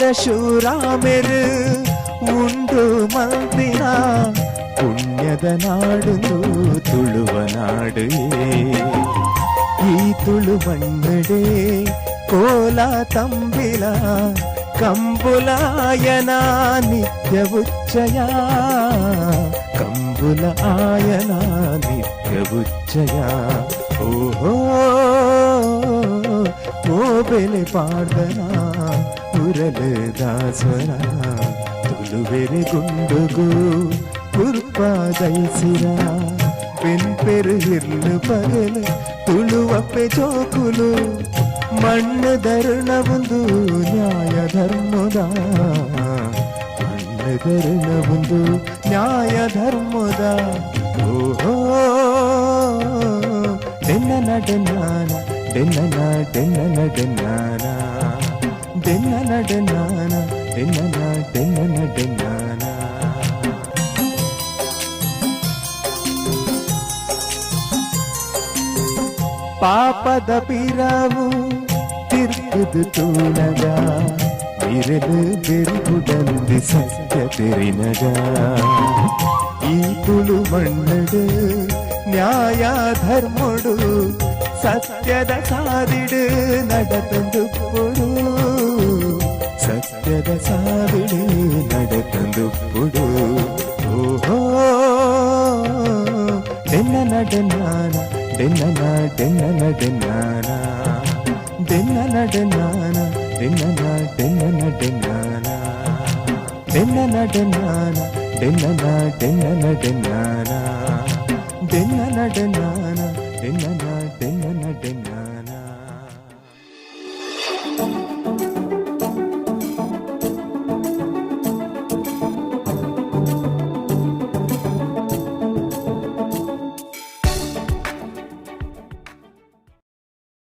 ಪರಶುರಾಮೆರು ಉಂಡು ಮಲ್ತಿನ ಪುಣ್ಯದ ನಾಡು ತುಳುವ ನಾಡು. ಈ ತುಳುವಣ್ಣಡೆ ಕೋಲ ತಂಬಿಲ ಕಂಬುಲಾಯನ ನಿತ್ಯ ಉಚ್ಚಯ, ಕಂಬುಲ ಆಯನ ನಿತ್ಯ ಉಚ್ಚಯ. ಓಹೋ ಓ ಬೆಲೆ ಪಾಡ್ದನ ಉರಲು ದಾಸ್ವರ ತುಳುವೆರೆ ಗುಂಡುಗು ಕುರ್ಪಾದೈಸಿರ పెంపెరు ఇర్లు పగలు ತುಳುವಪ್ಪೆ ಜೋಕುಲು ಮಣ್ಣು ಧರ್ಣ ಒಂದು ನ್ಯಾಯ ಧರ್ಮದ, ಮಣ್ಣು ಧರ್ಣ ಒಂದು ನ್ಯಾಯ ಧರ್ಮದ. ಓಹೋ ಡೆನ್ನ ಡೆನ್ನಾನ ಡೆನ್ನ ಡೆನ್ನ ಡೆನ್ನಾನ ಡೆನ್ನ ಡೆನ್ನಾನ ಡೆನ್ನ ಡೆನ್ನ ಡೆನ್ನಾನ. ಪಾಪದ ಪಿರಾವು ತಿರುಗುದು ತೂನಗ ಇರಲು ಬೆರುಗುಡಂದಿ ಸತ್ಯ ತೆರಿನಗ. ಈ ತುಳು ಮಣ್ಣಡು ನ್ಯಾಯ ಧರ್ಮಡು ಸತ್ಯದ ಸಾದಿಡು ನಡತಂದು ಕೊಡು, ಸತ್ಯದ ಸಾದಿಡು ನಡತಂದು ಕೊಡು. ಓಹೋ ಡೆನ್ನ ಡೆನ್ನಾನ ಡೆನ್ನ ಡೆನ್ನ ಡೆನ್ನಾನ ಡೆನ್ನ ಡೆನ್ನಾನ ಡೆನ್ನ ಡೆನ್ನ ಡೆನ್ನಾನ ಡೆನ್ನ ಡೆನ್ನಾನ ಡೆನ್ನ ಡೆನ್ನ ಡೆನ್ನಾನ ಡೆನ್ನ ಡೆನ್ನಾನ ಡೆನ್ನ ಡೆನ್ನ ಡೆನ್ನಾನ.